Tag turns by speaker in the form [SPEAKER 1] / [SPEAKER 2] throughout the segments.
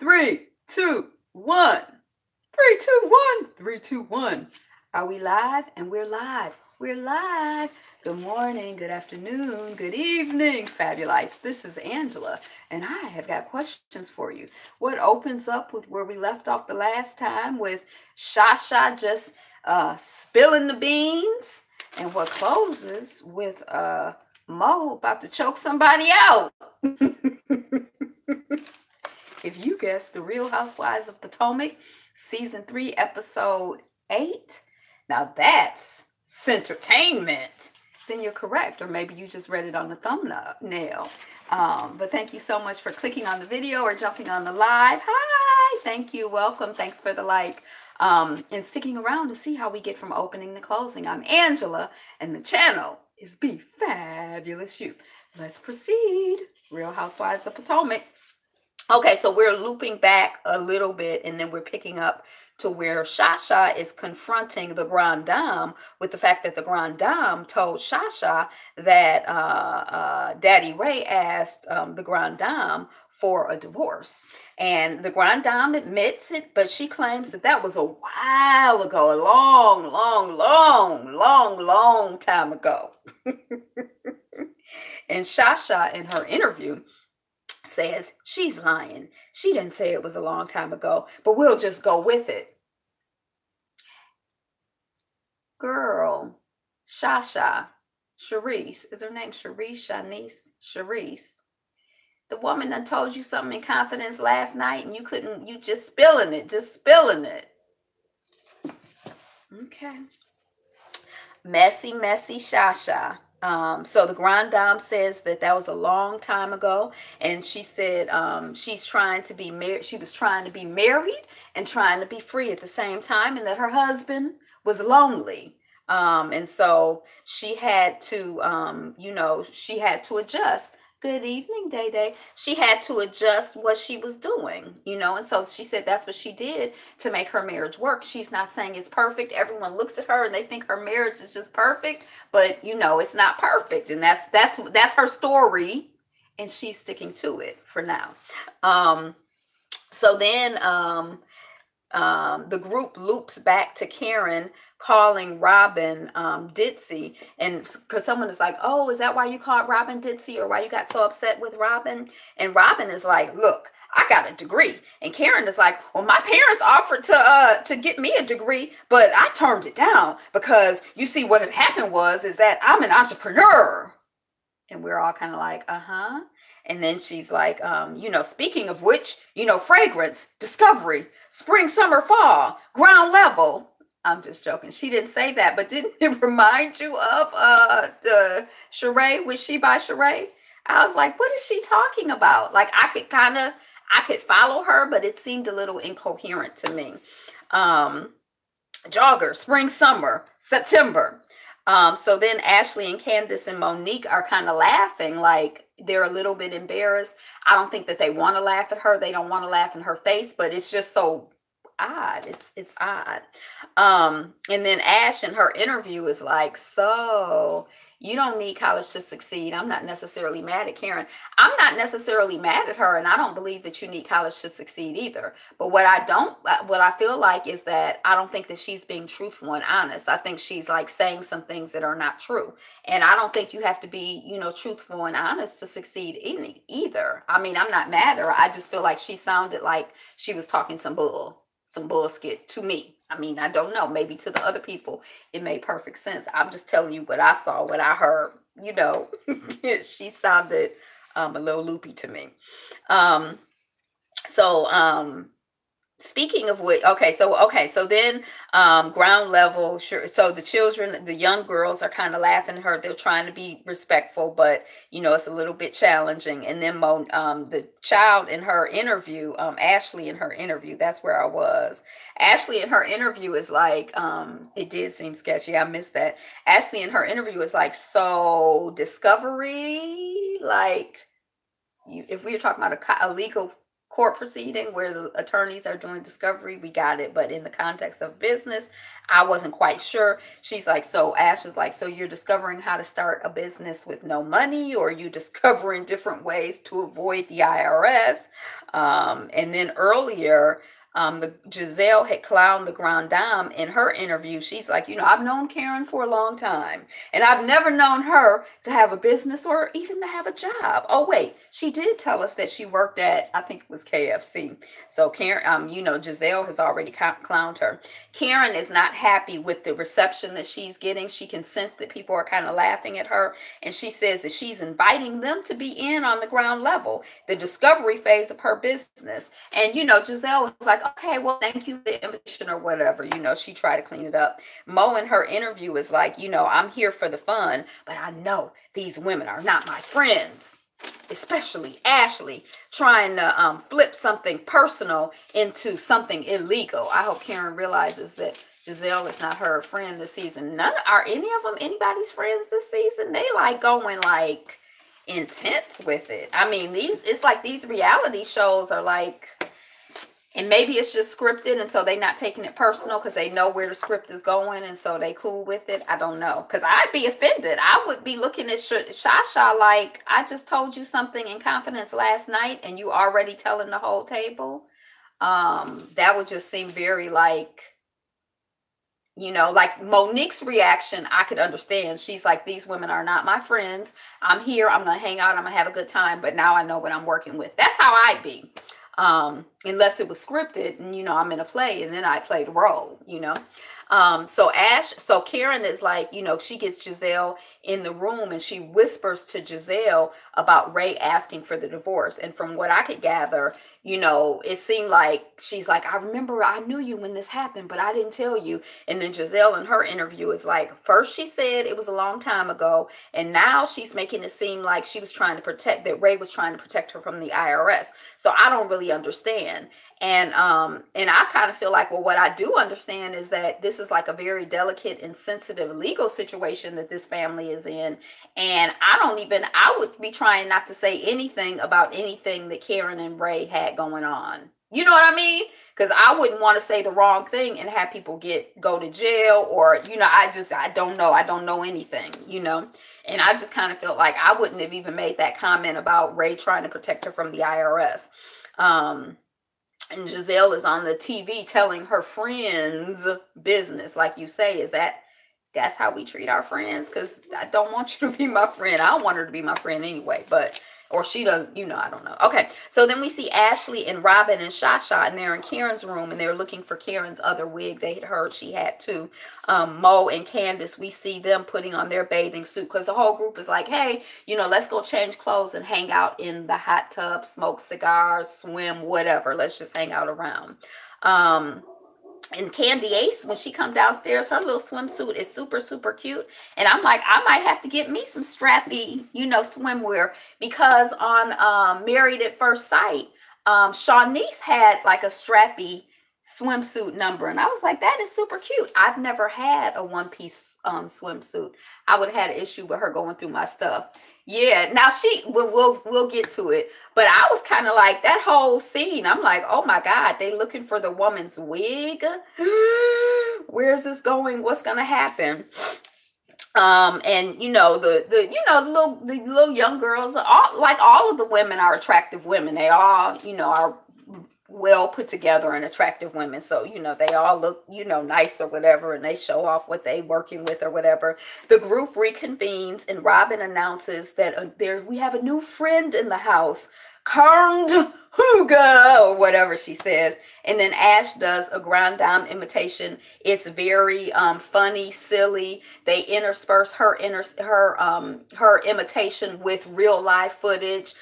[SPEAKER 1] Three, two, one. Three, two, one. Three, two, one. Are we live? And we're live. We're live. Good morning, good afternoon, good evening, Fabulites. This is Angela, and I have got questions for you. What opens up with where we left off the last time with Shasha just spilling the beans, and what closes with Mo about to choke somebody out. If you guessed the Real Housewives of Potomac, season 3, episode 8, now that's entertainment, then you're correct. Or maybe you just read it on the thumbnail. But thank you so much for clicking on the video or jumping on the live. Hi, thank you, welcome, thanks for the like. And sticking around to see how we get from opening to closing. I'm Angela, and the channel is Be Fabulous You. Let's proceed. Real Housewives of Potomac. Okay, so we're looping back a little bit, and then we're picking up to where Shasha is confronting the Grand Dame with the fact that the Grand Dame told Shasha that Daddy Ray asked the Grand Dame for a divorce. And the Grand Dame admits it, but she claims that that was a while ago, a long time ago. And Shasha, in her interview, says she's lying. She didn't say it was a long time ago, but we'll just go with it. Girl, Shasha, Sharice, is her name Sharice, Sharice? The woman done told you something in confidence last night, and you just spilling it. Okay. Messy Shasha. So the Grand Dame says that was a long time ago, and she said she's trying to be married. She was trying to be married and trying to be free at the same time, and that her husband was lonely. And so she had to, she had to adjust. Good evening, Day Day. She had to adjust what she was doing, and so she said that's what she did to make her marriage work. She's not saying it's perfect. Everyone looks at her and they think her marriage is just perfect, but it's not perfect, and that's her story, and she's sticking to it for now. So then the group loops back to Karen calling Robin Ditzy, and because someone is like, oh, is that why you called Robin Ditzy, or why you got so upset with Robin? And Robin is like, look, I got a degree. And Karen is like, well, my parents offered to get me a degree, but I turned it down because you see what had happened is that I'm an entrepreneur. And we're all kind of like, uh-huh. And then she's like, speaking of which, fragrance, discovery, spring, summer, fall, ground level. I'm just joking. She didn't say that, but didn't it remind you of the Sheree with She by Sheree? I was like, what is she talking about? Like, I could follow her, but it seemed a little incoherent to me. Jogger, spring, summer, September. So then Ashley and Candace and Monique are kind of laughing, like they're a little bit embarrassed. I don't think that they want to laugh at her. They don't want to laugh in her face, but it's just so odd. It's odd. And then Ash in her interview is like, so you don't need college to succeed. I'm not necessarily mad at Karen. I'm not necessarily mad at her, and I don't believe that you need college to succeed either. But what I feel like is that I don't think that she's being truthful and honest. I think she's like saying some things that are not true. And I don't think you have to be, truthful and honest to succeed either. I mean, I'm not mad at her. I just feel like she sounded like she was talking some bullshit to me. I mean, I don't know. Maybe to the other people, it made perfect sense. I'm just telling you what I saw, what I heard. She sounded a little loopy to me. Speaking of which, so then ground level, sure. So the children, the young girls are kind of laughing at her. They're trying to be respectful, but it's a little bit challenging. And then the child in her interview, Ashley in her interview, that's where I was. Ashley in her interview is like, it did seem sketchy. I missed that. Ashley in her interview is like, so discovery, like if we were talking about a legal court proceeding where the attorneys are doing discovery, we got it. But in the context of business, I wasn't quite sure. She's like, so Ash is like, so you're discovering how to start a business with no money, or are you discovering different ways to avoid the IRS? And then earlier, the Giselle had clowned the Grand Dame in her interview. She's like, I've known Karen for a long time, and I've never known her to have a business or even to have a job. Oh wait, she did tell us that she worked at, I think it was KFC. So Karen, Giselle has already clowned her. Karen is not happy with the reception that she's getting. She can sense that people are kind of laughing at her, and she says that she's inviting them to be in on the ground level, the discovery phase of her business. And Giselle was like, okay, well, thank you for the invitation or whatever. She tried to clean it up. Mo in her interview is like, I'm here for the fun, but I know these women are not my friends, especially Ashley trying to flip something personal into something illegal. I hope Karen realizes that Giselle is not her friend this season. None are any of them anybody's friends this season. They like going like intense with it. I mean, it's like these reality shows are like, and maybe it's just scripted, and so they're not taking it personal because they know where the script is going, and so they cool with it. I don't know, because I'd be offended. I would be looking at Shasha like, I just told you something in confidence last night, and you already telling the whole table. That would just seem very like, like Monique's reaction, I could understand. She's like, these women are not my friends. I'm here. I'm going to hang out. I'm going to have a good time. But now I know what I'm working with. That's how I'd be. Unless it was scripted and, I'm in a play and then I play the role, So Karen is like, she gets Giselle in the room and she whispers to Giselle about Ray asking for the divorce. And from what I could gather, it seemed like she's like, I remember I knew you when this happened, but I didn't tell you. And then Giselle in her interview is like, first she said it was a long time ago, and now she's making it seem like she was trying to that Ray was trying to protect her from the IRS. So I don't really understand. And I kind of feel like, well, what I do understand is that this is like a very delicate and sensitive legal situation that this family is in. And I would be trying not to say anything about anything that Karen and Ray had going on. You know what I mean? Because I wouldn't want to say the wrong thing and have people go to jail, or, I don't know. I don't know anything, And I just kind of felt like I wouldn't have even made that comment about Ray trying to protect her from the IRS. And Giselle is on the TV telling her friends business, like you say. That's how we treat our friends? Because I don't want you to be my friend. I don't want her to be my friend anyway, or she doesn't, I don't know. Okay, so then we see Ashley and Robin and Shasha, and they're in Karen's room, and they're looking for Karen's other wig. They had heard she had two. Mo and Candace, we see them putting on their bathing suit, because the whole group is like, hey, let's go change clothes and hang out in the hot tub, smoke cigars, swim, whatever. Let's just hang out around. And Candy Ace, when she come downstairs, her little swimsuit is super, super cute. And I'm like, I might have to get me some strappy, swimwear, because on Married at First Sight, Shawnice had like a strappy swimsuit number. And I was like, that is super cute. I've never had a one-piece swimsuit. I would have had an issue with her going through my stuff. Yeah, now we'll get to it, but I was kind of like, that whole scene, I'm like, oh my God, they looking for the woman's wig. Where's this going? What's gonna happen? And the little young girls, all of the women are attractive women. They all are well put together and attractive women, so they all look nice or whatever, and they show off what they working with or whatever. The group reconvenes and Robin announces that we have a new friend in the house, Kern Huga, or whatever she says. And then Ash does a Grand Dame imitation. It's very funny, silly. They intersperse her imitation with real live footage.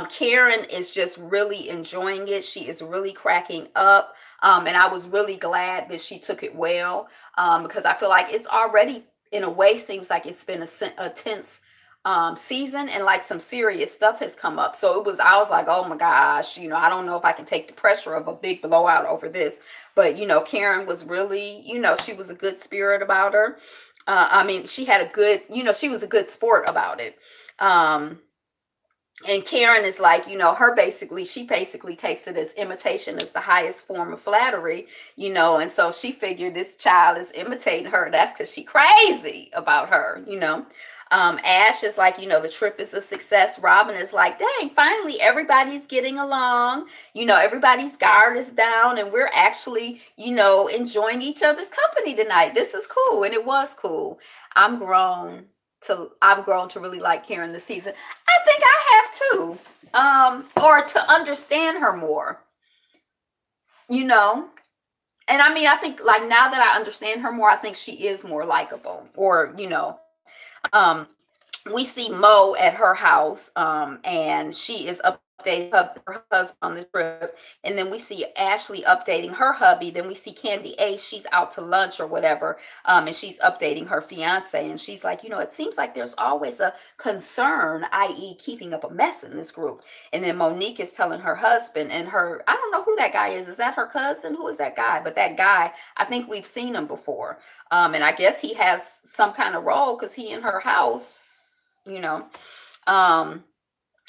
[SPEAKER 1] Karen is just really enjoying it. She is really cracking up. And I was really glad that she took it well, because I feel like it's already, in a way, seems like it's been a tense season, and like some serious stuff has come up. So I was like, oh my gosh, I don't know if I can take the pressure of a big blowout over this. But Karen was really, she was a good spirit about her. She had a good, she was a good sport about it. And Karen is like, she basically takes it as imitation is the highest form of flattery, and so she figured this child is imitating her. That's because she crazy about her. Ash is like, the trip is a success. Robin is like, dang, finally everybody's getting along. Everybody's guard is down and we're actually, enjoying each other's company tonight. This is cool. And it was cool. I'm grown I've grown to really like Karen this season. I think I have too. Or to understand her more, you know. And I mean, I think like now that I understand her more, I think she is more likable. Or, um, we see Mo at her house, and she is updating her husband on the trip. And then we see Ashley updating her hubby. Then we see Candy Ace, she's out to lunch or whatever, and she's updating her fiance. And she's like, it seems like there's always a concern, i.e., keeping up a mess in this group. And then Monique is telling her husband and I don't know who that guy is. Is that her cousin? Who is that guy? But that guy, I think we've seen him before. And I guess he has some kind of role because he in her house. Um,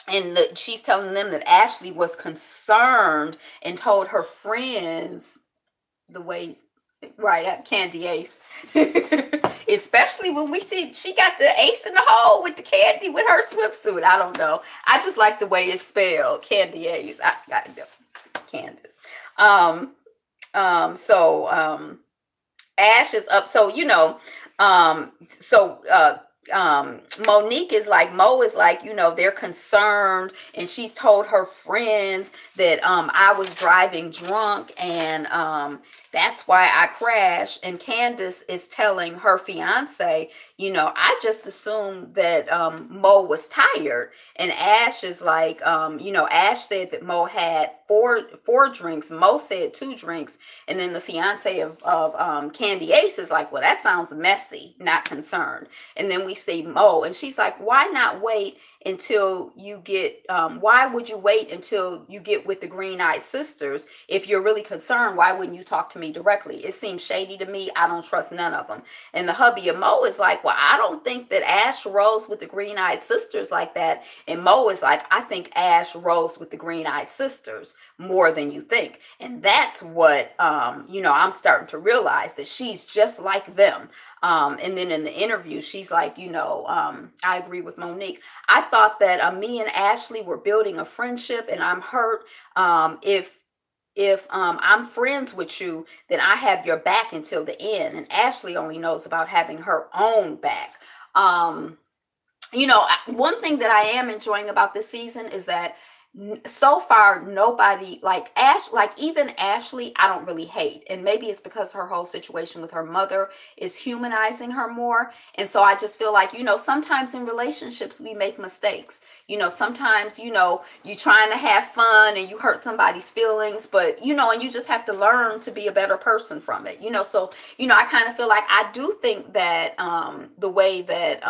[SPEAKER 1] and she's telling them that Ashley was concerned and told her friends the way, right, Candy Ace. Especially when we see she got the ace in the hole with the candy with her swimsuit. I don't know. I just like the way it's spelled, Candy Ace. I got Candace. So Ash is up. So, Monique is like, Mo is like, they're concerned, and she's told her friends that I was driving drunk, and that's why I crashed. And Candace is telling her fiance, I just assumed that Mo was tired. And Ash is like, Ash said that Mo had four drinks. Mo said 2 drinks. And then the fiance of Candy Ace is like, well, that sounds messy, not concerned. And then we see Mo, and she's like, why not wait until you get, why would you wait until you get with the Green-Eyed Sisters? If you're really concerned, why wouldn't you talk to me directly? It seems shady to me. I don't trust none of them. And the hubby of Mo is like, well, I don't think that Ash rolls with the Green-Eyed Sisters like that. And Mo is like, I think Ash rolls with the Green-Eyed Sisters more than you think. And that's what, I'm starting to realize, that she's just like them. And then in the interview, she's like, I agree with Monique. I thought that me and Ashley were building a friendship, and I'm hurt. If I'm friends with you, then I have your back until the end. And Ashley only knows about having her own back. One thing that I am enjoying about this season is that so far nobody like even Ashley I don't really hate, and maybe it's because her whole situation with her mother is humanizing her more. And so I just feel like, sometimes in relationships we make mistakes. Sometimes, you're trying to have fun and you hurt somebody's feelings, but and you just have to learn to be a better person from it. So I kind of feel like I do think that the way that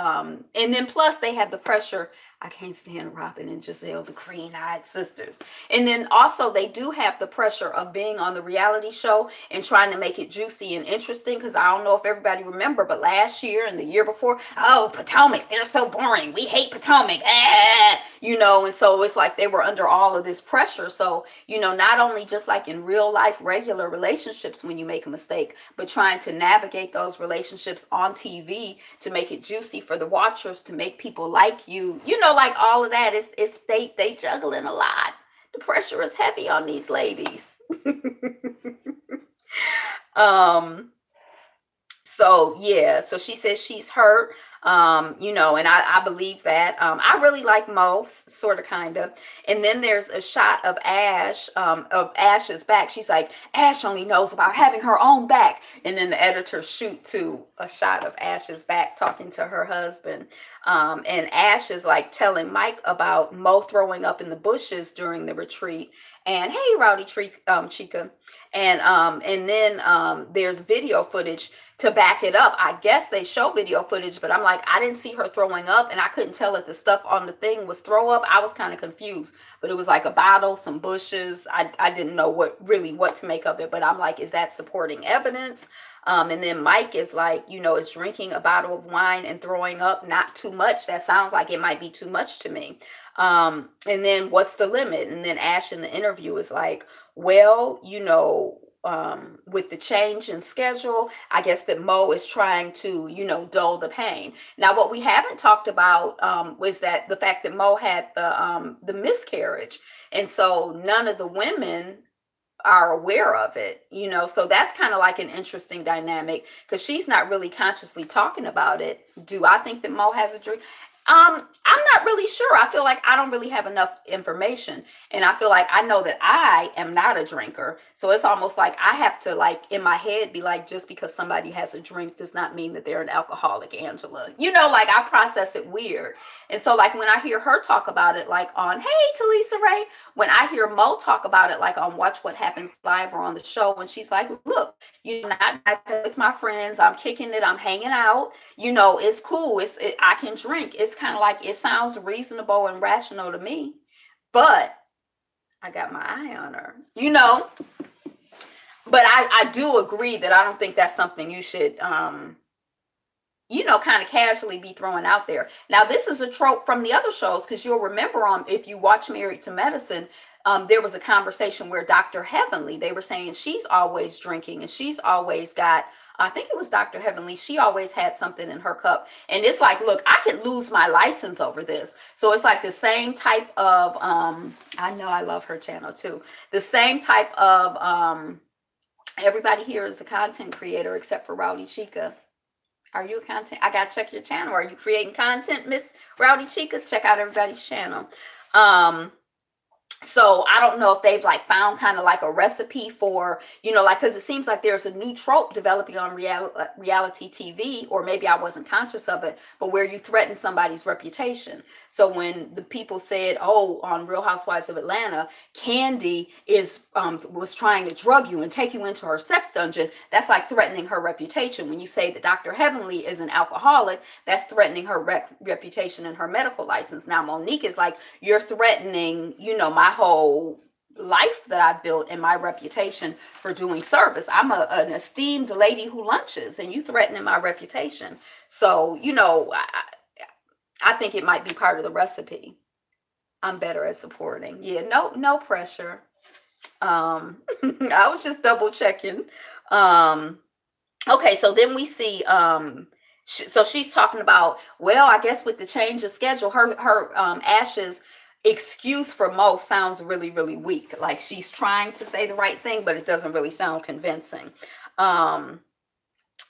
[SPEAKER 1] and then plus they have the pressure. I can't stand Robin and Giselle, the Green-Eyed Sisters. And then also they do have the pressure of being on the reality show and trying to make it juicy and interesting. Because I don't know if everybody remember, but last year and the year before, oh, Potomac, they're so boring. We hate Potomac. And so it's like they were under all of this pressure. So, not only just like in real life, regular relationships when you make a mistake, but trying to navigate those relationships on TV to make it juicy for the watchers, to make people like you, like all of that is they juggling a lot. The pressure is heavy on these ladies. So she says she's hurt. And I believe that. I really like Mo, sort of, kind of. And then there's a shot of Ash's back. She's like, Ash only knows about having her own back. And then the editor shoot to a shot of Ash's back talking to her husband. And Ash is like telling Mike about Mo throwing up in the bushes during the retreat. And hey, Rowdy Chica. And then there's video footage to back it up. I guess they show video footage, but I'm like, I didn't see her throwing up, and I couldn't tell if the stuff on the thing was throw up. I was kind of confused, but it was like a bottle, some bushes. I didn't know what to make of it, but I'm like, is that supporting evidence? And then Mike is like, is drinking a bottle of wine and throwing up not too much? That sounds like it might be too much to me. And then what's the limit? And then Ash in the interview is like, well, with the change in schedule, I guess that Mo is trying to, dull the pain. Now, what we haven't talked about was that the fact that Mo had the miscarriage, and so none of the women are aware of it, so that's kind of like an interesting dynamic, because she's not really consciously talking about it. Do I think that Mo has a drink? I'm not really sure. I feel like I don't really have enough information, and I feel like I know that I am not a drinker. So it's almost like I have to, like, in my head be like, just because somebody has a drink does not mean that they're an alcoholic, Angela. Like, I process it weird. And so, like, when I hear her talk about it, like on Hey Talisa Ray, when I hear Mo talk about it, like on Watch What Happens Live or on the show, and she's like, look, not with my friends, I'm kicking it, I'm hanging out, it's cool, I can drink. It's kind of like, it sounds reasonable and rational to me, but I got my eye on her, but I do agree that I don't think that's something you should kind of casually be throwing out there. Now, this is a trope from the other shows, because you'll remember if you watch Married to Medicine, there was a conversation where Dr. Heavenly, they were saying she's always drinking, and she's always got, I think it was Dr. Heavenly, she always had something in her cup. And it's like, look, I could lose my license over this. So it's like the same type of, I know I love her channel too. The same type of, everybody here is a content creator except for Rowdy Chica. Are you a content? I gotta check your channel. Are you creating content, Miss Rowdy Chica? Check out everybody's channel. So I don't know if they've like found kind of like a recipe for, like, because it seems like there's a new trope developing on reality TV, or maybe I wasn't conscious of it, but where you threaten somebody's reputation. So when the people said, oh, on Real Housewives of Atlanta, Candy was trying to drug you and take you into her sex dungeon, that's like threatening her reputation. When you say that Dr. Heavenly is an alcoholic, that's threatening her reputation and her medical license. Now, Monique is like, you're threatening, my whole life that I built and my reputation for doing service. I'm an esteemed lady who lunches, and you threatening my reputation. So, I think it might be part of the recipe. I'm better at supporting. Yeah, no pressure. I was just double checking. Okay, so then we see, so she's talking about, well, I guess with the change of schedule, her Ash's excuse for Mo sounds really, really weak. Like, she's trying to say the right thing, but it doesn't really sound convincing. And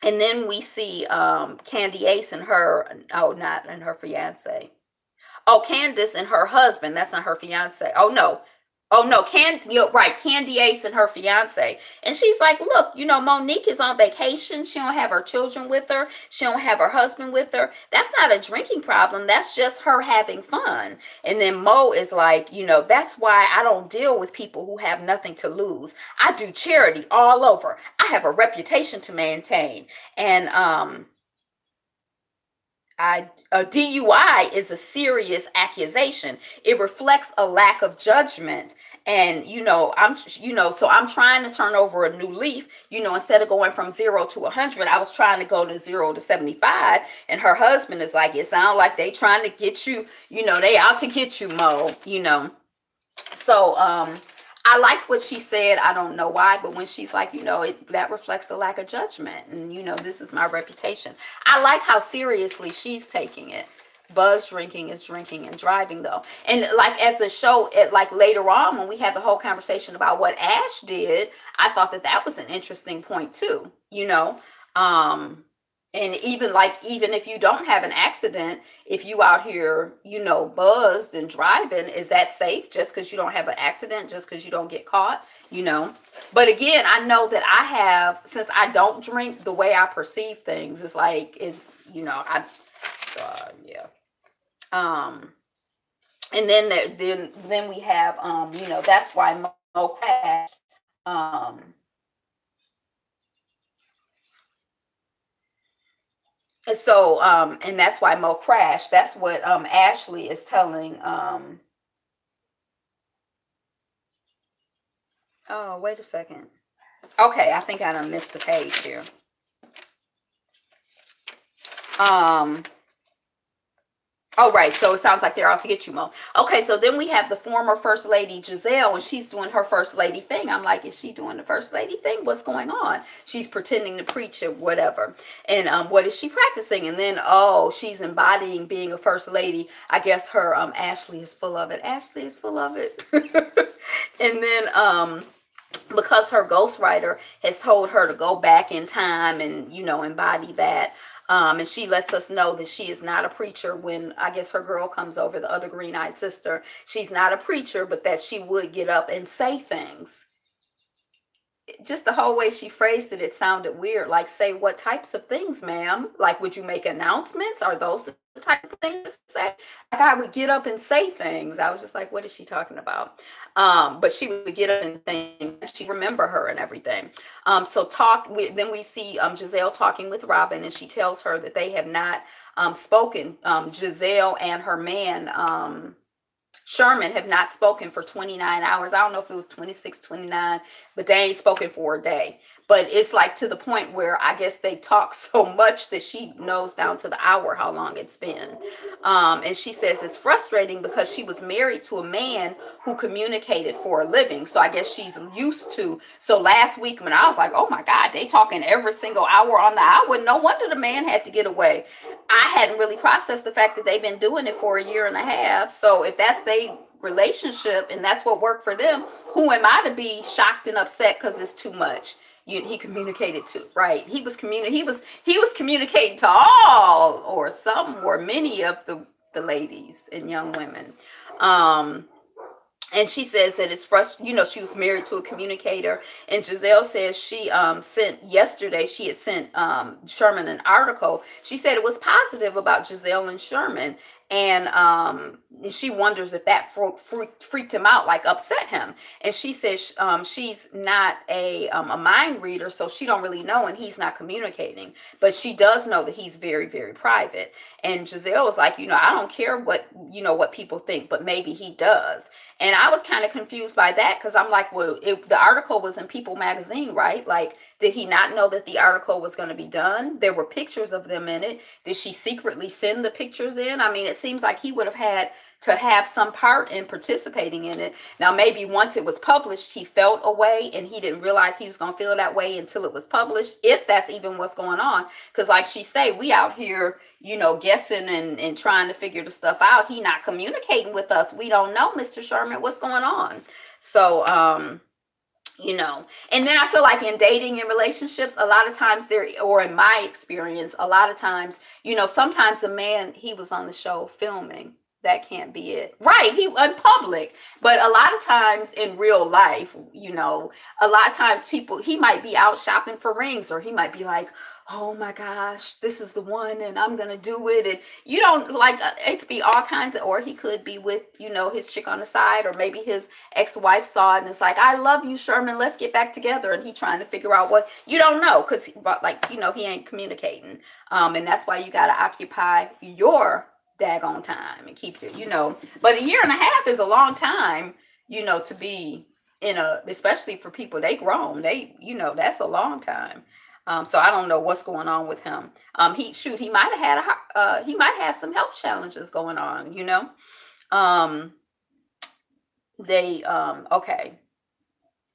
[SPEAKER 1] then we see Candy Ace and not and her fiance. Oh, Candace and her husband. That's not her fiance. Oh no, right. Candy Ace and her fiance. And she's like, look, Monique is on vacation. She don't have her children with her. She don't have her husband with her. That's not a drinking problem. That's just her having fun. And then Mo is like, that's why I don't deal with people who have nothing to lose. I do charity all over. I have a reputation to maintain. And a DUI is a serious accusation. It reflects a lack of judgment. And, so I'm trying to turn over a new leaf, instead of going from 0 to 100, I was trying to go to 0 to 75. And her husband is like, it sounds like they trying to get you, they out to get you, Mo, So, I liked what she said. I don't know why, but when she's like, that reflects a lack of judgment. And, this is my reputation. I like how seriously she's taking it. Buzz drinking is drinking and driving, though. And like, as the show, like later on, when we had the whole conversation about what Ash did, I thought that was an interesting point too, and even if you don't have an accident, if you out here, buzzed and driving, is that safe just because you don't have an accident, just because you don't get caught, But again, I know that I have, since I don't drink, the way I perceive things is like, yeah. And then we have, that's why Mo crashed. And so, and that's why Mo crashed. That's what Ashley is telling. Oh, wait a second. Okay, I think I done missed the page here. Um, Oh, right. So it sounds like they're out to get you, Mo. Okay, so then we have the former First Lady Giselle, and she's doing her First Lady thing. I'm like, is she doing the First Lady thing? What's going on? She's pretending to preach or whatever. And what is she practicing? And then, oh, she's embodying being a First Lady. I guess her Ashley is full of it. Ashley is full of it. And then because her ghostwriter has told her to go back in time and embody that, and she lets us know that she is not a preacher. When I guess her girl comes over, the other green-eyed sister, she's not a preacher, but that she would get up and say things. Just the whole way she phrased it, it sounded weird. Like, say what types of things, ma'am? Like, would you make announcements? Are those the type of things to say? Like, I would get up and say things. I was just like, what is she talking about? But she would get up and things. She remember her and everything. So then we see Giselle talking with Robin, and she tells her that they have not spoken. Giselle and her man, Sherman, have not spoken for 29 hours. I don't know if it was 26, 29, but they ain't spoken for a day. But it's like to the point where I guess they talk so much that she knows down to the hour how long it's been. And she says it's frustrating because she was married to a man who communicated for a living. So I guess she's used to. So last week when I was like, oh my God, they talking every single hour on the hour. No wonder the man had to get away. I hadn't really processed the fact that they've been doing it for a year and a half. So if that's their relationship and that's what worked for them, who am I to be shocked and upset because it's too much? He communicated to, right? He was communicating to all or some or many of the ladies and young women. And she says that it's frustrating. She was married to a communicator. And Giselle says she she had sent Sherman an article. She said it was positive about Giselle and Sherman. And she wonders if that freaked him out, like upset him. And she says she's not a mind reader, so she don't really know, and he's not communicating. But she does know that he's very, very private. And Giselle was like, I don't care what people think, but maybe he does. And I was kind of confused by that because I'm like, well, the article was in People magazine, right? Like, did he not know that the article was going to be done? There were pictures of them in it. Did she secretly send the pictures in? I mean, it seems like he would have had to have some part in participating in it. Now, maybe once it was published, he felt a way and he didn't realize he was going to feel that way until it was published, if that's even what's going on. Because like she say, we out here, guessing and trying to figure the stuff out. He not communicating with us. We don't know, Mr. Sherman, what's going on. So, and then I feel like in dating and relationships, a lot of times or in my experience, a lot of times, sometimes a man, he was on the show filming. That can't be it. Right. He in public. But a lot of times in real life, a lot of times he might be out shopping for rings, or he might be like, oh my gosh, this is the one and I'm going to do it. And you don't like, it could be all kinds of, or he could be with, his chick on the side, or maybe his ex-wife saw it and it's like, I love you, Sherman, let's get back together. And he trying to figure out what, you don't know. Cause he ain't communicating. And that's why you got to occupy your daggone time and keep your, but a year and a half is a long time, to be especially for people, they grown, that's a long time. So I don't know what's going on with him. He might have he might have some health challenges going on, okay.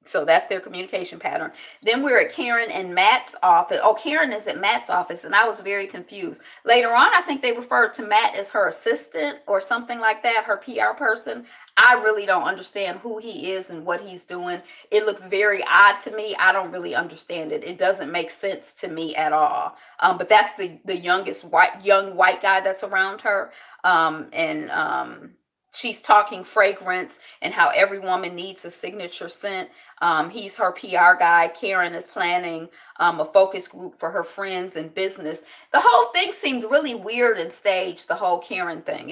[SPEAKER 1] So that's their communication pattern. Then we're at Karen and Matt's office. Oh, Karen is at Matt's office, and I was very confused. Later on, I think they referred to Matt as her assistant or something like that, her PR person. I really don't understand who he is and what he's doing. It looks very odd to me. I don't really understand it. It doesn't make sense to me at all. But that's the young white guy that's around her. She's talking fragrance and how every woman needs a signature scent. He's her PR guy. Karen is planning a focus group for her friends and business. The whole thing seemed really weird and staged, the whole Karen thing.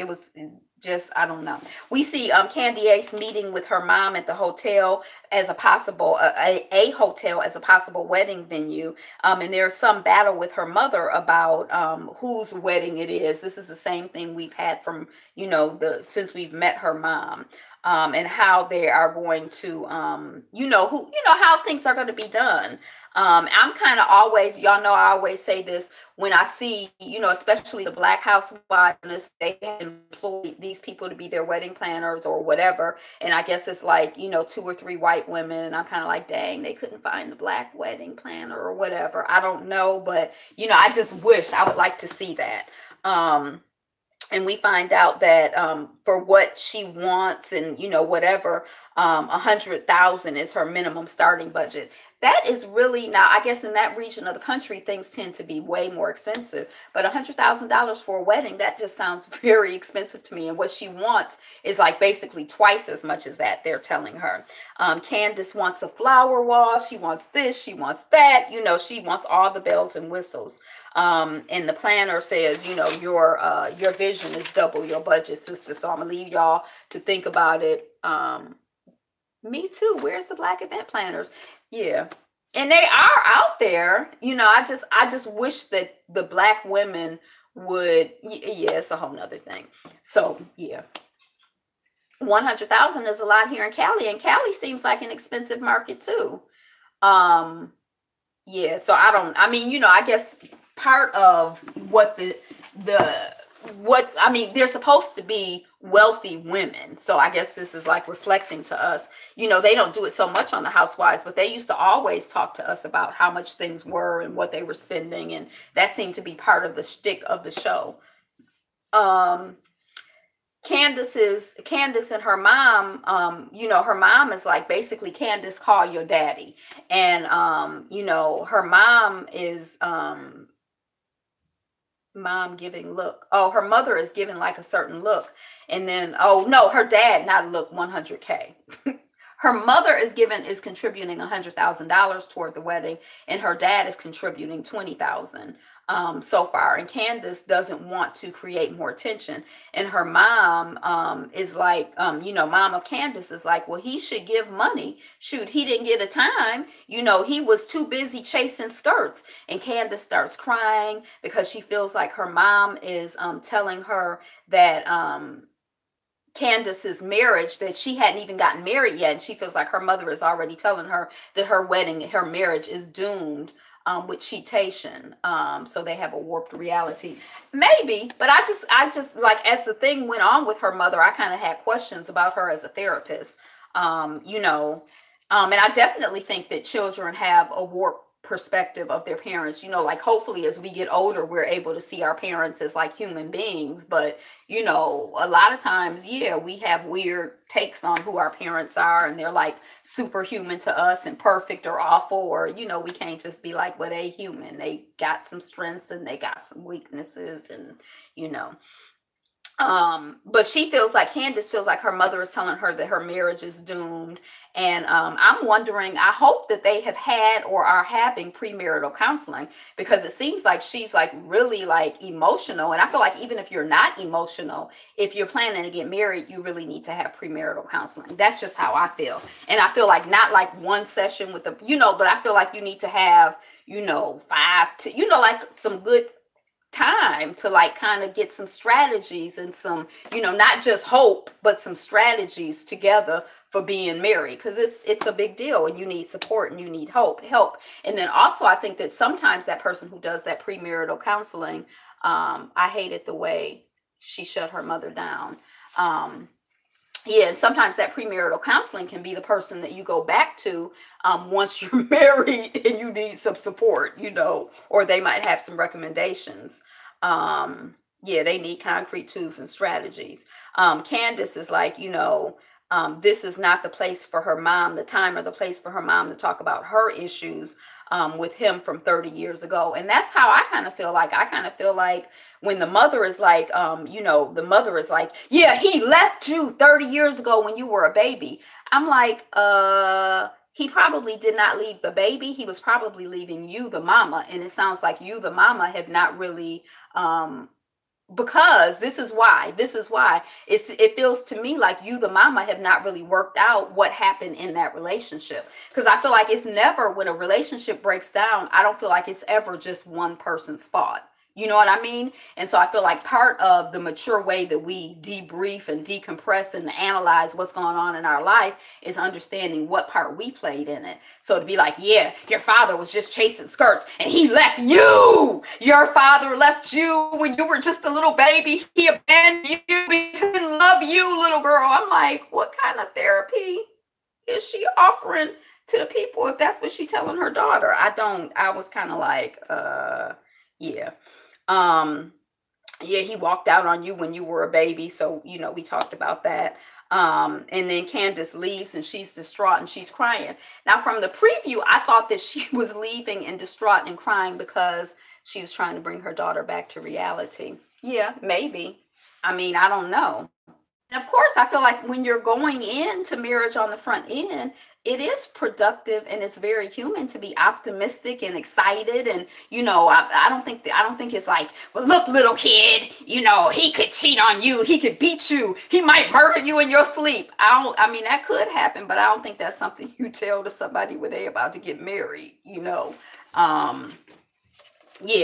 [SPEAKER 1] Just, I don't know. We see Candy Ace meeting with her mom at the hotel as a possible a hotel as a possible wedding venue. And there's some battle with her mother about whose wedding it is. This is the same thing we've had from, the since we've met her mom. And how they are going to, how things are going to be done. I'm kind of always, y'all know, I always say this when I see, especially the Black Housewives, they employ these people to be their wedding planners or whatever. And I guess it's like, 2 or 3 white women. And I'm kind of like, dang, they couldn't find a Black wedding planner or whatever. I don't know. But, I just wish I would like to see that. And we find out that for what she wants and whatever, 100,000 is her minimum starting budget. That is really, now I guess in that region of the country things tend to be way more expensive, but $100,000 for a wedding, that just sounds very expensive to me. And what she wants is like basically twice as much as that, they're telling her. Candace wants a flower wall, she wants this, she wants that, she wants all the bells and whistles. And the planner says, your vision is double your budget, sister. So I'm gonna leave y'all to think about it. Me too. Where's the Black event planners? Yeah. And they are out there. I just wish that the Black women would, yeah, it's a whole nother thing. So yeah. 100,000 is a lot here in Cali, and Cali seems like an expensive market too. Yeah, so I guess part of what they're supposed to be wealthy women. So I guess this is like reflecting to us, they don't do it so much on the Housewives, but they used to always talk to us about how much things were and what they were spending. And that seemed to be part of the shtick of the show. Candace and her mom, her mom is like, basically, Candace, call your daddy. And, her mom is, mom giving look. Oh, her mother is giving like a certain look. And then, oh no, her dad, not look, 100K. Her mother is contributing $100,000 toward the wedding, and her dad is contributing 20,000 so far. And Candace doesn't want to create more tension. And her mom is like, mom of Candace is like, well, he should give money. Shoot, he didn't get a time. He was too busy chasing skirts. And Candace starts crying because she feels like her mom is telling her that Candace's marriage, that she hadn't even gotten married yet, and she feels like her mother is already telling her that her marriage is doomed with cheatation. So they have a warped reality, maybe. But I just like, as the thing went on with her mother, I kind of had questions about her as a therapist. And I definitely think that children have a warped perspective of their parents. Like, hopefully as we get older, we're able to see our parents as like human beings. But a lot of times, yeah, we have weird takes on who our parents are, and they're like superhuman to us and perfect or awful, or we can't just be like, well, they human, they got some strengths and they got some weaknesses, and but Candace feels like her mother is telling her that her marriage is doomed. And I'm wondering, I hope that they have had or are having premarital counseling, because it seems like she's like really like emotional. And I feel like even if you're not emotional, if you're planning to get married, you really need to have premarital counseling. That's just how I feel. And I feel like not like one session with but I feel like you need to have, 5 to, like some good time to like kind of get some strategies and some, not just hope, but some strategies together for being married, because it's a big deal, and you need support and you need help. And then also, I think that sometimes that person who does that premarital counseling, I hated the way she shut her mother down. Yeah, and sometimes that premarital counseling can be the person that you go back to once you're married and you need some support, or they might have some recommendations. Yeah, they need concrete tools and strategies. Candace is like, this is not the place for her mom, the time or the place for her mom to talk about her issues with him from 30 years ago. And that's how I kind of feel like. I kind of feel like when the mother is like, the mother is like, yeah, he left you 30 years ago when you were a baby. I'm like, he probably did not leave the baby. He was probably leaving you, the mama. And it sounds like you, the mama, have not really because this is why it feels to me like you, the mama, have not really worked out what happened in that relationship, because I feel like it's never, when a relationship breaks down, I don't feel like it's ever just one person's fault. You know what I mean? And so I feel like part of the mature way that we debrief and decompress and analyze what's going on in our life is understanding what part we played in it. So to be like, yeah, your father was just chasing skirts and he left you. Your father left you when you were just a little baby. He abandoned you because he didn't love you, little girl. I'm like, what kind of therapy is she offering to the people if that's what she's telling her daughter? I was kind of like, yeah. Um, yeah, he walked out on you when you were a baby. So, we talked about that. And then Candace leaves and she's distraught and she's crying. Now, from the preview, I thought that she was leaving and distraught and crying because she was trying to bring her daughter back to reality. Yeah, maybe. I mean, I don't know. And of course, I feel like when you're going into marriage on the front end, it is productive and it's very human to be optimistic and excited. And I don't think it's like, well, look, little kid, he could cheat on you, he could beat you, he might murder you in your sleep. I mean, that could happen, but I don't think that's something you tell to somebody when they about to get married. Yeah,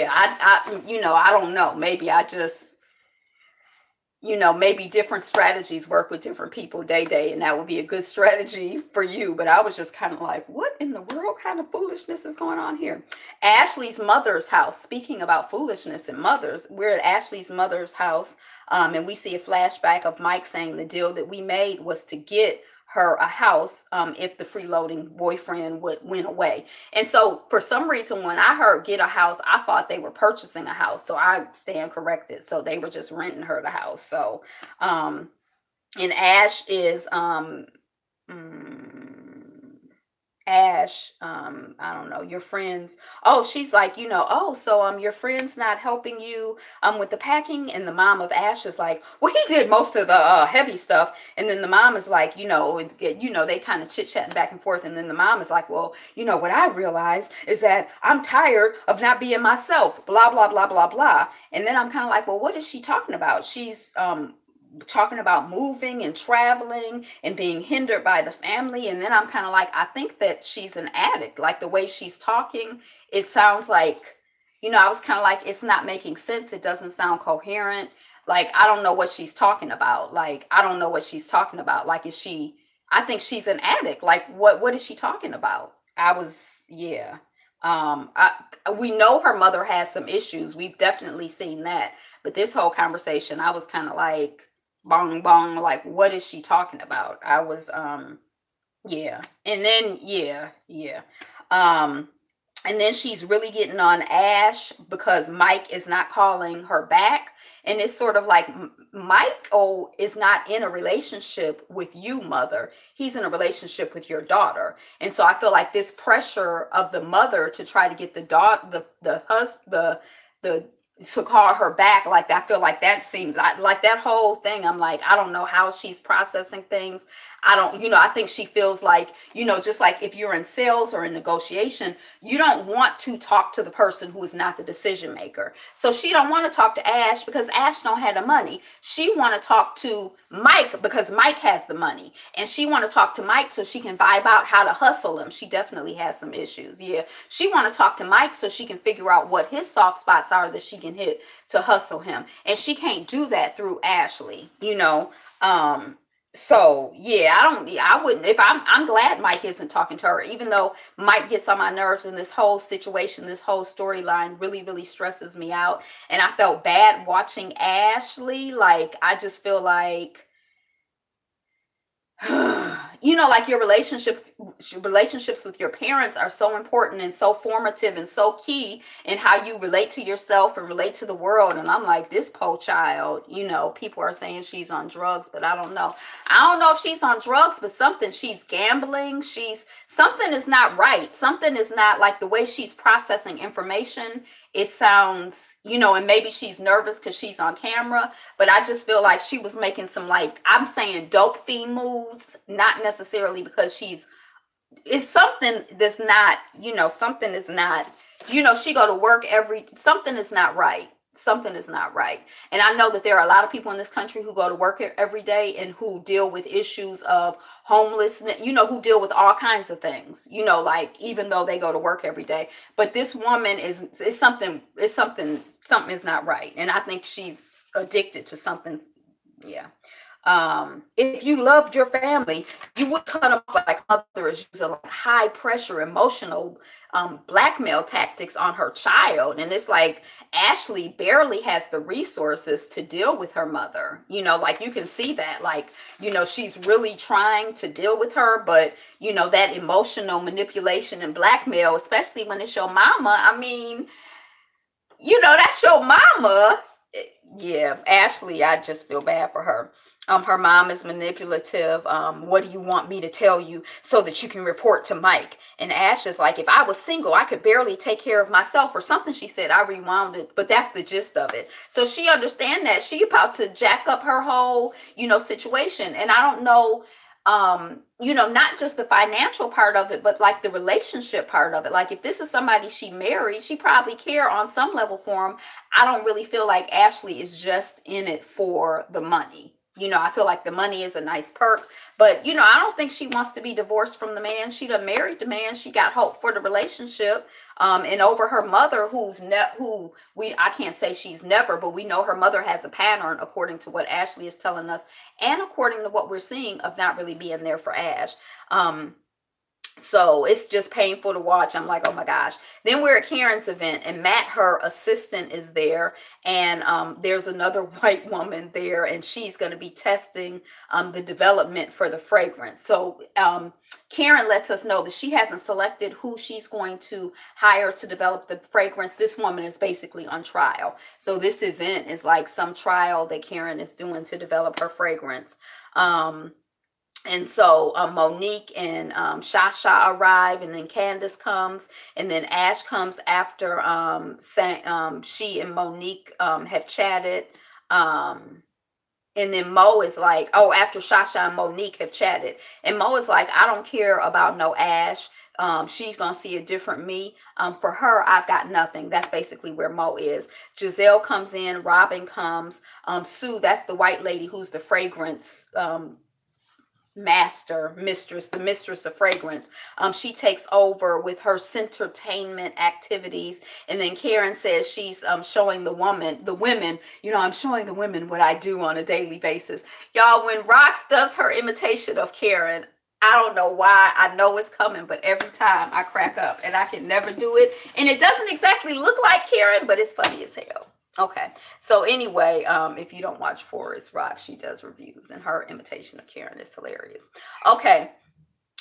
[SPEAKER 1] I don't know. Maybe I just maybe different strategies work with different people day, and that would be a good strategy for you. But I was just kind of like, what in the world kind of foolishness is going on here? Ashley's mother's house. Speaking about foolishness and mothers, we're at Ashley's mother's house, and we see a flashback of Mike saying the deal that we made was to get her a house if the freeloading boyfriend went away. And so for some reason, when I heard get a house, I thought they were purchasing a house. So I stand corrected. So they were just renting her the house. So and Ash is Ash, I don't know, your friends. Oh, she's like, oh, so your friend's not helping you with the packing. And the mom of Ash is like, well, he did most of the heavy stuff. And then the mom is like, they kind of chit-chatting back and forth. And then the mom is like, well, what I realized is that I'm tired of not being myself, blah, blah, blah, blah, blah. And then I'm kind of like, well, what is she talking about? She's talking about moving and traveling and being hindered by the family. And then I'm kind of like, I think that she's an addict. Like the way she's talking, it sounds like, I was kind of like, it's not making sense. It doesn't sound coherent. Like, I don't know what she's talking about. Like, I don't know what she's talking about. Like, I think she's an addict. Like, what is she talking about? Yeah. We know her mother has some issues. We've definitely seen that. But this whole conversation, I was kind of like, bong bong, like, what is she talking about? I was yeah. And then and then she's really getting on Ash because Mike is not calling her back. And it's sort of like, Michael is not in a relationship with you, mother. He's in a relationship with your daughter. And so I feel like this pressure of the mother to try to get the daughter, the husband, the to call her back, like, I feel like that seemed like that whole thing. I'm like, I don't know how she's processing things. I think she feels like, just like if you're in sales or in negotiation, you don't want to talk to the person who is not the decision maker. So she don't want to talk to Ash because Ash don't have the money. She want to talk to Mike because Mike has the money. And she want to talk to Mike so she can vibe out how to hustle him. She definitely has some issues. Yeah. She want to talk to Mike so she can figure out what his soft spots are that she can hit to hustle him. And she can't do that through Ashley, so yeah, I wouldn't, if I'm glad Mike isn't talking to her, even though Mike gets on my nerves, and this whole situation, this whole storyline really, really stresses me out. And I felt bad watching Ashley. Like, I just feel like, like your relationships with your parents are so important and so formative and so key in how you relate to yourself and relate to the world. And I'm like, this poor child, people are saying she's on drugs, but I don't know if she's on drugs, but she's gambling, something is not right. Something is not, like, the way she's processing information. It sounds, and maybe she's nervous because she's on camera, but I just feel like she was making some, like, I'm saying dope fiend moves, not necessarily because it's something that's not, something is not, she go to work something is not right. something is not right. And I know that there are a lot of people in this country who go to work every day and who deal with issues of homelessness, who deal with all kinds of things, like even though they go to work every day. But this woman something is not right. And I think she's addicted to something. Yeah. If you loved your family, you would cut off like mother is using like high pressure emotional blackmail tactics on her child. And it's like Ashley barely has the resources to deal with her mother. Like you can see that, like, she's really trying to deal with her, but that emotional manipulation and blackmail, especially when it's your mama. I mean, that's your mama. Yeah, Ashley, I just feel bad for her. Her mom is manipulative. What do you want me to tell you so that you can report to Mike? And Ash is like, if I was single, I could barely take care of myself, or something she said. I rewound it, but that's the gist of it. So she understand that she about to jack up her whole, situation. And I don't know, not just the financial part of it, but like the relationship part of it. Like if this is somebody she married, she probably care on some level for him. I don't really feel like Ashley is just in it for the money. I feel like the money is a nice perk, but I don't think she wants to be divorced from the man. She done married the man. She got hope for the relationship. And over her mother, I can't say she's never, but we know her mother has a pattern, according to what Ashley is telling us, and according to what we're seeing, of not really being there for Ash. So it's just painful to watch. I'm like, oh my gosh. Then we're at Karen's event, and Matt, her assistant, is there. And there's another white woman there, and she's going to be testing the development for the fragrance. So Karen lets us know that she hasn't selected who she's going to hire to develop the fragrance. This woman is basically on trial. So this event is like some trial that Karen is doing to develop her fragrance. And so Monique and Shasha arrive, and then Candace comes, and then Ash comes after she and Monique have chatted. And then Mo is like, oh, after Shasha and Monique have chatted. And Mo is like, I don't care about no Ash. She's going to see a different me. For her, I've got nothing. That's basically where Mo is. Giselle comes in. Robin comes. Sue, that's the white lady who's the fragrance the mistress of fragrance. She takes over with her entertainment activities. And then Karen says she's showing the women, I'm showing the women what I do on a daily basis. Y'all, when Rox does her imitation of Karen, I don't know why. I know it's coming, but every time I crack up, and I can never do it. And it doesn't exactly look like Karen, but it's funny as hell. Okay, so anyway, if you don't watch Forest Rock, she does reviews, and her imitation of Karen is hilarious. Okay,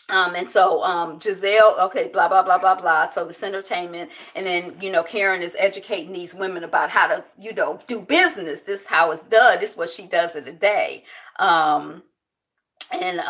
[SPEAKER 1] and so Giselle, okay, blah blah blah blah blah. So this entertainment, and then Karen is educating these women about how to do business. This is how it's done. This is what she does in a day. And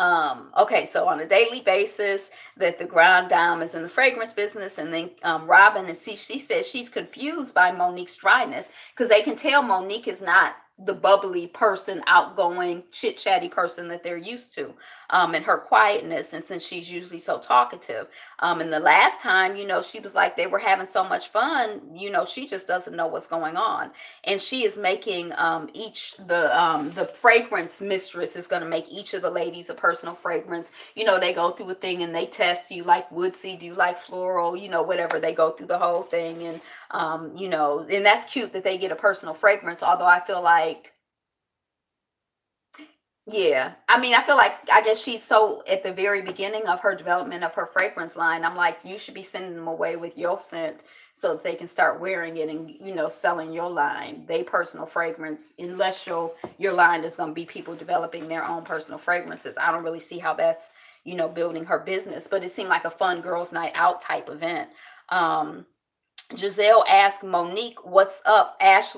[SPEAKER 1] okay, so on a daily basis, that the Grand Dame is in the fragrance business. And then Robin, and she says she's confused by Monique's dryness, because they can tell Monique is not the bubbly person, outgoing, chit-chatty person that they're used to, and her quietness, and since she's usually so talkative. And the last time, she was like, they were having so much fun, she just doesn't know what's going on. And she is making the fragrance mistress is going to make each of the ladies a personal fragrance. They go through a thing and they test, you like woodsy, do you like floral, whatever. They go through the whole thing. And and that's cute that they get a personal fragrance, although I feel like, yeah, I mean, I feel like, I guess she's so at the very beginning of her development of her fragrance line. I'm like, you should be sending them away with your scent so that they can start wearing it and, selling your line, they personal fragrance, unless your line is going to be people developing their own personal fragrances. I don't really see how that's, building her business, but it seemed like a fun girls' night out type event. Giselle asked Monique, what's up? Ash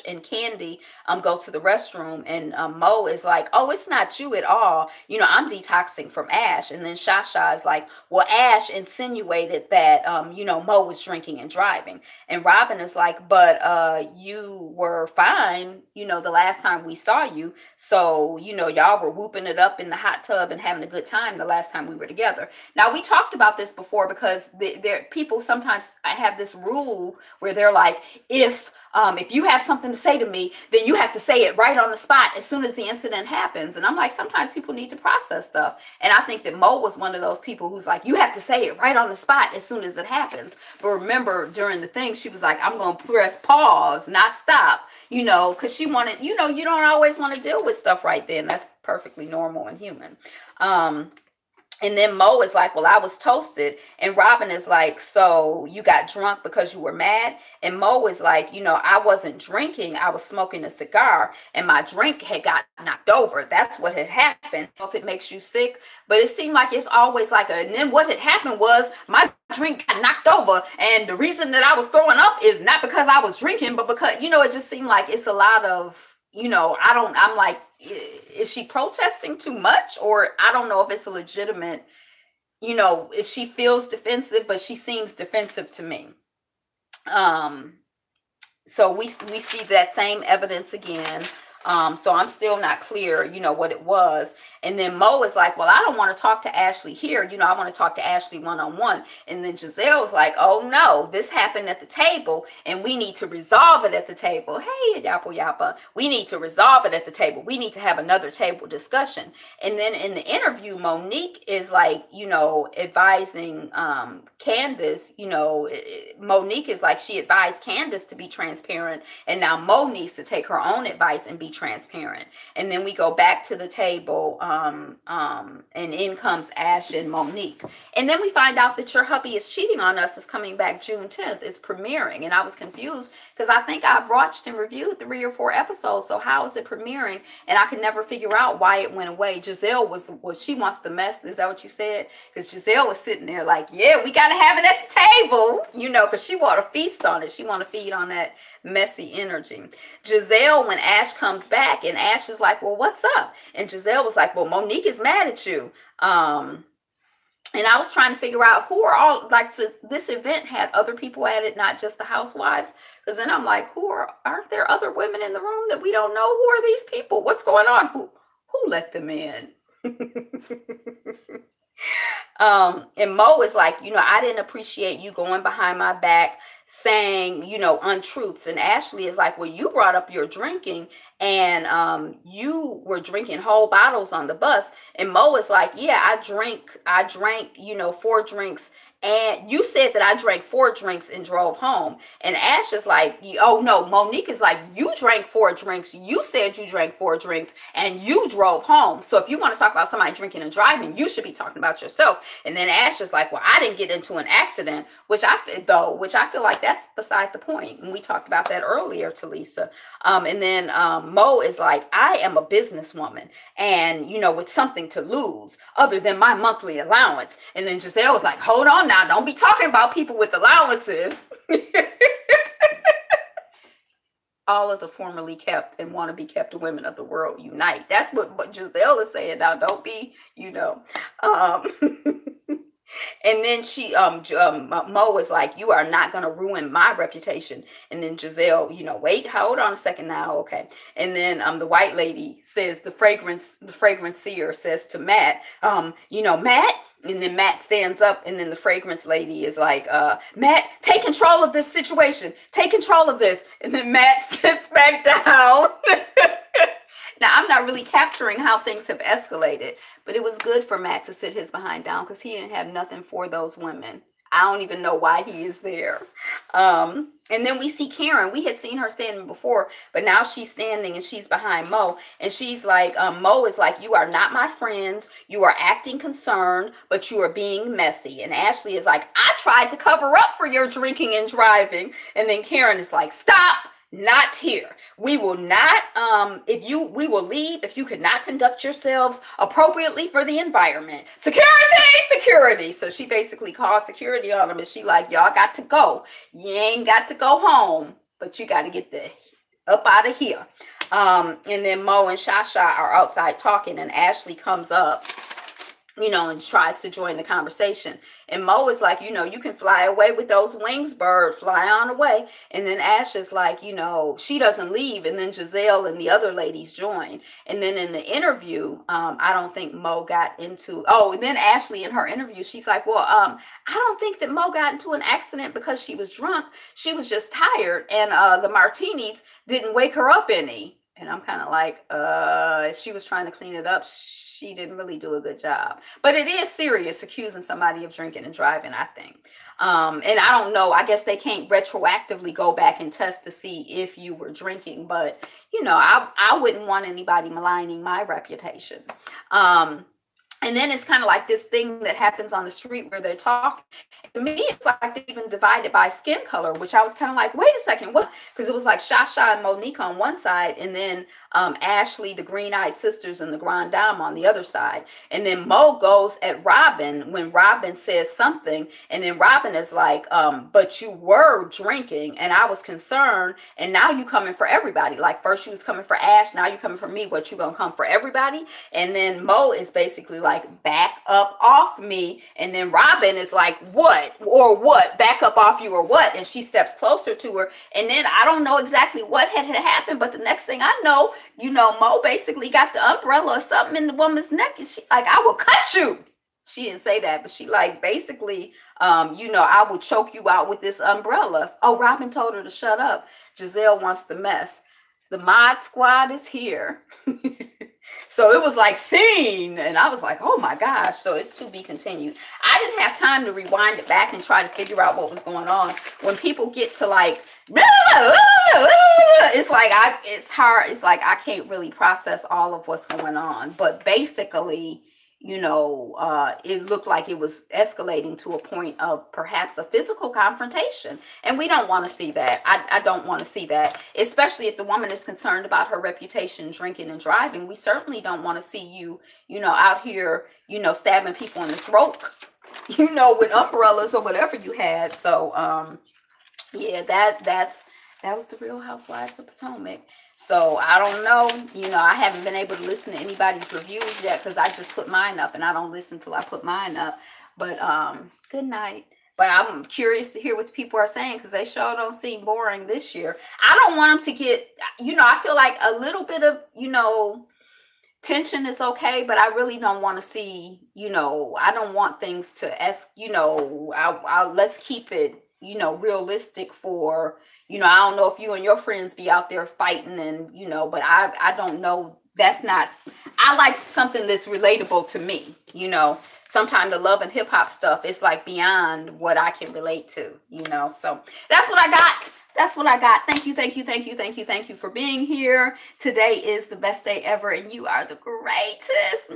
[SPEAKER 1] and Candy go to the restroom, and Mo is like, oh, it's not you at all. I'm detoxing from Ash. And then Shasha is like, well, Ash insinuated that, Mo was drinking and driving. And Robin is like, but you were fine, the last time we saw you. So, y'all were whooping it up in the hot tub and having a good time the last time we were together. Now, we talked about this before, because there people sometimes have this rule where they're like, if you have something to say to me, then you have to say it right on the spot as soon as the incident happens. And I'm like, sometimes people need to process stuff. And I think that Mo was one of those people who's like, you have to say it right on the spot as soon as it happens. But remember, during the thing, she was like, I'm going to press pause, not stop, because she wanted, you don't always want to deal with stuff right then. That's perfectly normal and human. And then Mo is like, well, I was toasted. And Robin is like, so you got drunk because you were mad? And Mo is like, I wasn't drinking. I was smoking a cigar and my drink had got knocked over. That's what had happened. I don't know if it makes you sick, but it seemed like it's always like and then what had happened was my drink got knocked over. And the reason that I was throwing up is not because I was drinking, but because, it just seemed like it's a lot of, I'm like, is she protesting too much? Or I don't know if it's a legitimate, if she feels defensive, but she seems defensive to me. So we see that same evidence again. So I'm still not clear, what it was. And then Mo is like, well, I don't want to talk to Ashley here. I want to talk to Ashley one-on-one. And then Giselle was like, oh no, this happened at the table and we need to resolve it at the table. Hey, Yappa Yappa, we need to resolve it at the table. We need to have another table discussion. And then in the interview, Monique is like, advising Candace, Monique is like, she advised Candace to be transparent. And now Mo needs to take her own advice and be transparent. And then we go back to the table, and in comes Ash and Monique. And then we find out that Your Hubby Is Cheating on Us is coming back June 10th. It's premiering. And I was confused because I think I've watched and reviewed 3 or 4 episodes. So how is it premiering? And I could never figure out why it went away. Giselle was she wants the mess. Is that what you said? Because Giselle was sitting there like, yeah, we got to have it at the table, because she want to feast on it. She want to feed on that messy energy. Giselle, when Ash comes back and Ash is like, well, what's up? And Giselle was like, well, Monique is mad at you. And I was trying to figure out who are all, like, since this event had other people at it, not just the housewives. Because then I'm like, aren't there other women in the room that we don't know? Who are these people? What's going on? Who let them in? And Mo is like, I didn't appreciate you going behind my back saying, untruths. And Ashley is like, well, you brought up your drinking and you were drinking whole bottles on the bus. And Mo is like, yeah, I drank, 4 drinks. And you said that I drank 4 drinks and drove home. And Ash is like, oh no, Monique is like, you drank 4 drinks. You said you drank 4 drinks and you drove home. So if you want to talk about somebody drinking and driving, you should be talking about yourself. And then Ash is like, well, I didn't get into an accident, which I feel like that's beside the point. And we talked about that earlier, Talisa. And then Mo is like, I am a businesswoman and, with something to lose other than my monthly allowance. And then Giselle was like, hold on now, don't be talking about people with allowances. All of the formerly kept and want to be kept women of the world unite. That's what Giselle is saying now. Don't be, And then she, Mo is like, you are not going to ruin my reputation. And then Giselle, wait, hold on a second now. Okay. And then the white lady says, the fragranceer says to Matt, Matt. And then Matt stands up and then the fragrance lady is like, Matt, take control of this situation. Take control of this. And then Matt sits back down. Now, I'm not really capturing how things have escalated, but it was good for Matt to sit his behind down because he didn't have nothing for those women. I don't even know why he is there. And then we see Karen. We had seen her standing before, but now she's standing and she's behind Mo. And she's like, Mo is like, you are not my friends. You are acting concerned, but you are being messy. And Ashley is like, I tried to cover up for your drinking and driving. And then Karen is like, stop. Not here. We will not, we will leave if you could not conduct yourselves appropriately for the environment. Security. So she basically calls security on them and she like, y'all got to go. You ain't got to go home, but you got to get up out of here. And then Mo and Shasha are outside talking and Ashley comes up and tries to join the conversation. And Mo is like, you can fly away with those wings, bird, fly on away. And then Ash is like, she doesn't leave. And then Giselle and the other ladies join. And then in the interview, I don't think Mo got into, and then Ashley in her interview, she's like, well, I don't think that Mo got into an accident because she was drunk. She was just tired. And the martinis didn't wake her up any. And I'm kind of like, if she was trying to clean it up, she didn't really do a good job. But it is serious accusing somebody of drinking and driving, I think. And I don't know. I guess they can't retroactively go back and test to see if you were drinking. But, I wouldn't want anybody maligning my reputation. And then it's kind of like this thing that happens on the street where they're talking. To me, it's like they're even divided by skin color, which I was kind of like, wait a second, what? Because it was like Shasha and Monique on one side, and then Ashley, the Green-Eyed Sisters, and the Grand Dame on the other side. And then Mo goes at Robin when Robin says something, and then Robin is like, but you were drinking, and I was concerned, and now you coming for everybody. Like, first you was coming for Ash, now you coming for me. What, you gonna come for everybody? And then Mo is basically like, back up off me. And then Robin is like, what? Or what? Back up off you or what? And she steps closer to her. And then I don't know exactly what had happened, but the next thing I know, Mo basically got the umbrella or something in the woman's neck. And she like, I will cut you. She didn't say that, but she like basically, I will choke you out with this umbrella. Oh, Robin told her to shut up. Giselle wants the mess. The mod squad is here. So it was like scene, and I was like, oh my gosh. So it's to be continued. I didn't have time to rewind it back and try to figure out what was going on. When people get to like, it's like it's hard. It's like I can't really process all of what's going on. But basically, it looked like it was escalating to a point of perhaps a physical confrontation. And we don't want to see that. I don't want to see that, especially if the woman is concerned about her reputation, drinking and driving. We certainly don't want to see you, out here, stabbing people in the throat, with umbrellas or whatever you had. So, yeah, that was the Real Housewives of Potomac. So I don't know, I haven't been able to listen to anybody's reviews yet because I just put mine up and I don't listen till I put mine up. But good night. But I'm curious to hear what people are saying because they sure don't seem boring this year. I don't want them to get, I feel like a little bit of, tension is okay, but I really don't want to see, I don't want things to let's keep it, realistic for, I don't know if you and your friends be out there fighting and, but I don't know. That's not, I like something that's relatable to me, Sometimes the love and hip hop stuff is like beyond what I can relate to, So that's what I got. That's what I got. Thank you for being here. Today is the best day ever, and you are the greatest.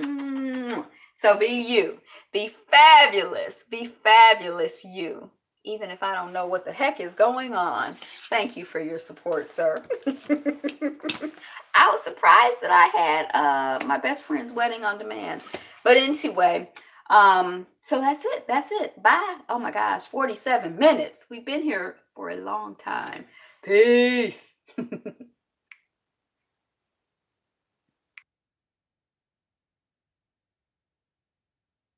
[SPEAKER 1] So be you. Be fabulous. Be fabulous, you. Even if I don't know what the heck is going on. Thank you for your support, sir. I was surprised that I had my best friend's wedding on demand. But anyway, so that's it. Bye. Oh my gosh, 47 minutes. We've been here for a long time. Peace.